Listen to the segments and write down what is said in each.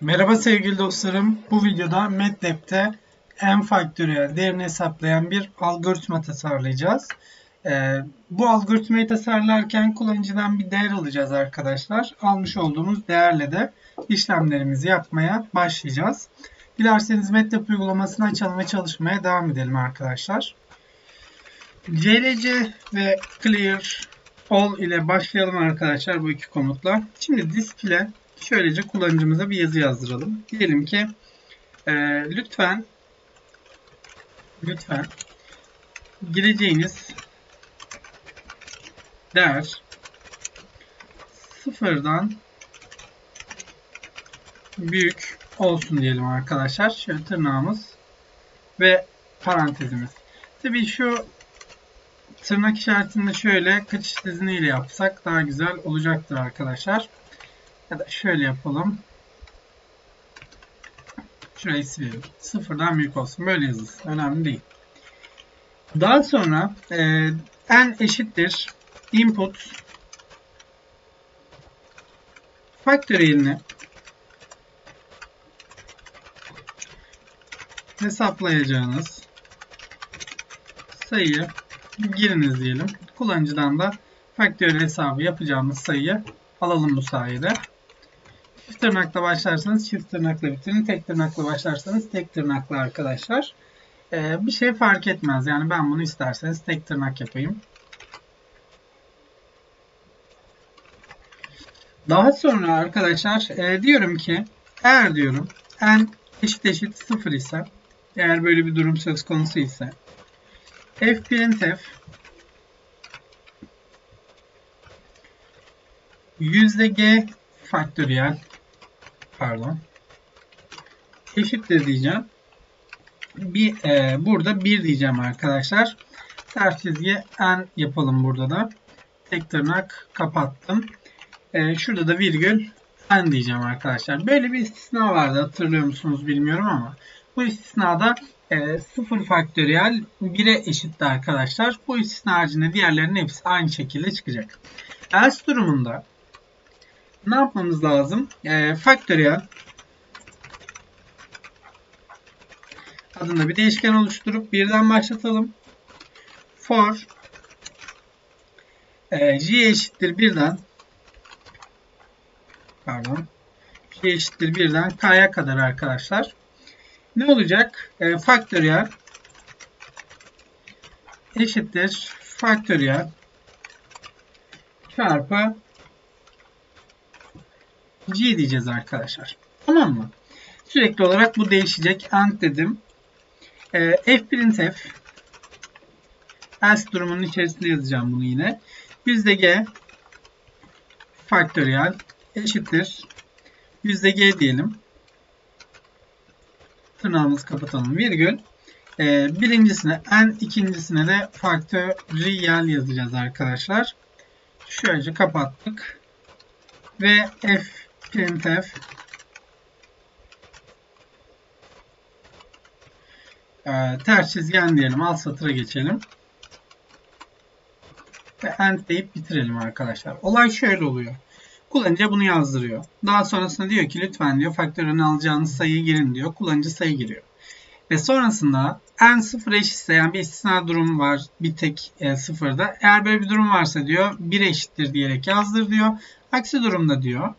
Merhaba sevgili dostlarım. Bu videoda MATLAB'te n faktöriyel değerini hesaplayan bir algoritma tasarlayacağız. Bu algoritmayı tasarlarken kullanıcıdan bir değer alacağız arkadaşlar. Almış olduğumuz değerle de işlemlerimizi yapmaya başlayacağız. Dilerseniz MATLAB uygulamasını açalım ve çalışmaya devam edelim arkadaşlar. CLC ve clear all ile başlayalım arkadaşlar bu iki komutla. Şimdi disk ile şöylece kullanıcımıza bir yazı yazdıralım. Diyelim ki lütfen gireceğiniz değer sıfırdan büyük olsun diyelim arkadaşlar. Şöyle tırnağımız ve parantezimiz. Tabii şu tırnak işaretini şöyle kaçış diziniyle yapsak daha güzel olacaktır arkadaşlar. Ya da şöyle yapalım. Şurayı silelim. Sıfırdan büyük olsun. Böyle yazılsın. Önemli değil. Daha sonra n eşittir input faktöriyelini hesaplayacağınız sayıyı giriniz diyelim. Kullanıcıdan da faktöriyel hesabı yapacağımız sayıyı alalım bu sayede. Çift tırnakla başlarsanız çift tırnakla bitirin. Tek tırnakla başlarsanız tek tırnakla arkadaşlar. Bir şey fark etmez. Yani ben bunu isterseniz tek tırnak yapayım. Daha sonra arkadaşlar diyorum ki eğer diyorum n eşit 0 ise, eğer böyle bir durum söz konusu ise f(printf) %g faktöriyel eşittir diyeceğim. Burada 1 diyeceğim arkadaşlar. Ters çizgi n yapalım burada da. Tek tırnak kapattım. Şurada da virgül n diyeceğim arkadaşlar. Böyle bir istisna vardı, hatırlıyor musunuz bilmiyorum ama bu istisnada 0 faktöriyel 1'e eşitti arkadaşlar. Bu istisna haricinde diğerlerinin hepsi aynı şekilde çıkacak. Else durumunda ne yapmamız lazım? Faktöriyel adında bir değişken oluşturup birden başlatalım. For j eşittir 1'den j eşittir 1'den k'ya kadar arkadaşlar. Ne olacak? Faktöriyel eşittir faktöriyel çarpı g diyeceğiz arkadaşlar. Tamam mı? Sürekli olarak bu değişecek. And dedim. f(printf) else durumunun içerisinde yazacağım bunu yine. %g faktöriyel eşittir %g diyelim. Tırnağımızı kapatalım. Virgül. Birincisine n, ikincisine de faktöriyel yazacağız arkadaşlar. Şöylece kapattık. Ve f(printf) ters çizgen diyelim. Alt satıra geçelim. Ve end deyip bitirelim arkadaşlar. Olay şöyle oluyor. Kullanıcı bunu yazdırıyor. Daha sonrasında diyor ki lütfen diyor faktörünü alacağınız sayıyı girin diyor. Kullanıcı sayı giriyor. Ve sonrasında n 0 eşitse, yani bir istisna durum var bir tek sıfırda. Eğer böyle bir durum varsa diyor 1 eşittir diyerek yazdır diyor. Aksi durumda diyor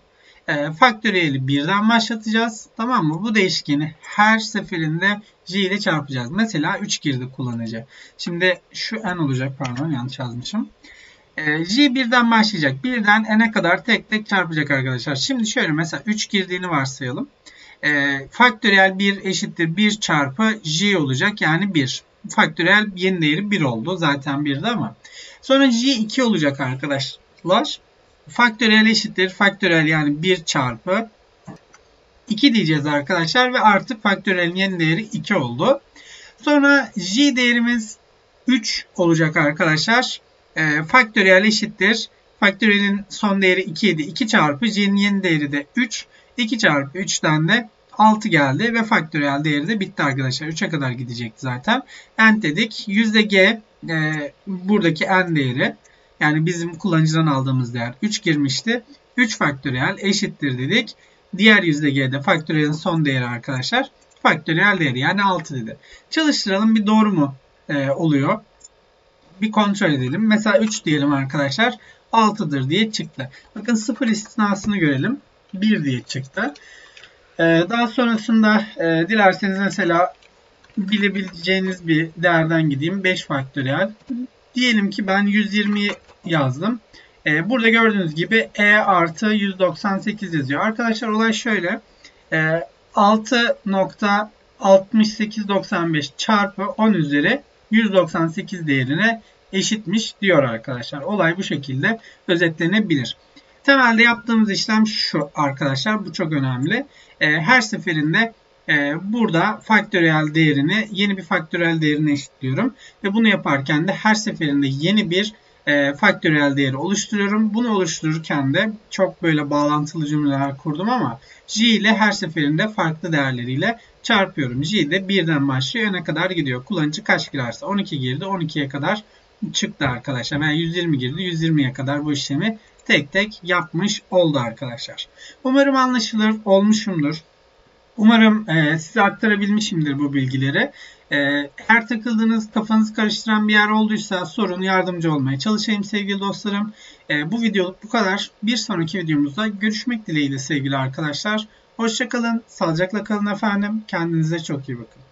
faktöriyeli 1'den başlatacağız. Tamam mı? Bu değişkeni her seferinde j ile çarpacağız. Mesela 3 girdi kullanıcı. Şimdi şu n olacak, pardon yanlış yazmışım. J 1'den başlayacak. 1'den n'e kadar tek tek çarpacak arkadaşlar. Şimdi şöyle mesela 3 girdiğini varsayalım. Faktöriyel 1 eşittir 1 çarpı j olacak. Yani 1. Faktöriyel yeni değeri 1 oldu. Zaten 1'di ama. Sonra j 2 olacak arkadaşlar. Faktöriyel eşittir faktöriyel, yani 1 çarpı 2 diyeceğiz arkadaşlar. Ve artık faktöriyelin yeni değeri 2 oldu. Sonra j değerimiz 3 olacak arkadaşlar. Faktöriyel eşittir. Faktöriyelin son değeri 2 idi. 2 çarpı j'nin yeni değeri de 3. 2 çarpı 3'ten de 6 geldi ve faktöriyel değeri de bitti arkadaşlar. 3'e kadar gidecekti zaten. N dedik. %g buradaki n değeri. Yani bizim kullanıcıdan aldığımız değer 3 girmişti. 3 faktöriyel eşittir dedik. Diğer yüzdegede faktöriyelin son değeri arkadaşlar. Faktöriyel değeri yani 6 dedi. Çalıştıralım, bir doğru mu oluyor? Bir kontrol edelim. Mesela 3 diyelim arkadaşlar. 6'dır diye çıktı. Bakın 0 istisnasını görelim. 1 diye çıktı. Daha sonrasında dilerseniz mesela bilebileceğiniz bir değerden gideyim. 5 faktöriyel. Diyelim ki ben 120'yi yazdım. Burada gördüğünüz gibi e artı 198 yazıyor. Arkadaşlar olay şöyle. 6.6895 çarpı 10 üzeri 198 değerine eşitmiş diyor arkadaşlar. Olay bu şekilde özetlenebilir. Temelde yaptığımız işlem şu arkadaşlar. Bu çok önemli. Her seferinde burada faktöriyel değerini yeni bir faktöriyel değerine eşitliyorum. Ve bunu yaparken de her seferinde yeni bir faktöriyel değeri oluşturuyorum. Bunu oluştururken de çok böyle bağlantılı cümleler kurdum ama j ile her seferinde farklı değerleriyle çarpıyorum. J de 1'den başlıyor, ne kadar gidiyor. Kullanıcı kaç girerse 12 girdi, 12'ye kadar çıktı arkadaşlar. Yani 120 girdi, 120'ye kadar bu işlemi tek tek yapmış oldu arkadaşlar. Umarım anlaşılır olmuşumdur. Umarım size aktarabilmişimdir bu bilgileri. Eğer takıldığınız, kafanızı karıştıran bir yer olduysa sorun, yardımcı olmaya çalışayım sevgili dostlarım. Bu videoluk bu kadar. Bir sonraki videomuzda görüşmek dileğiyle sevgili arkadaşlar. Hoşça kalın, sağlıcakla kalın efendim. Kendinize çok iyi bakın.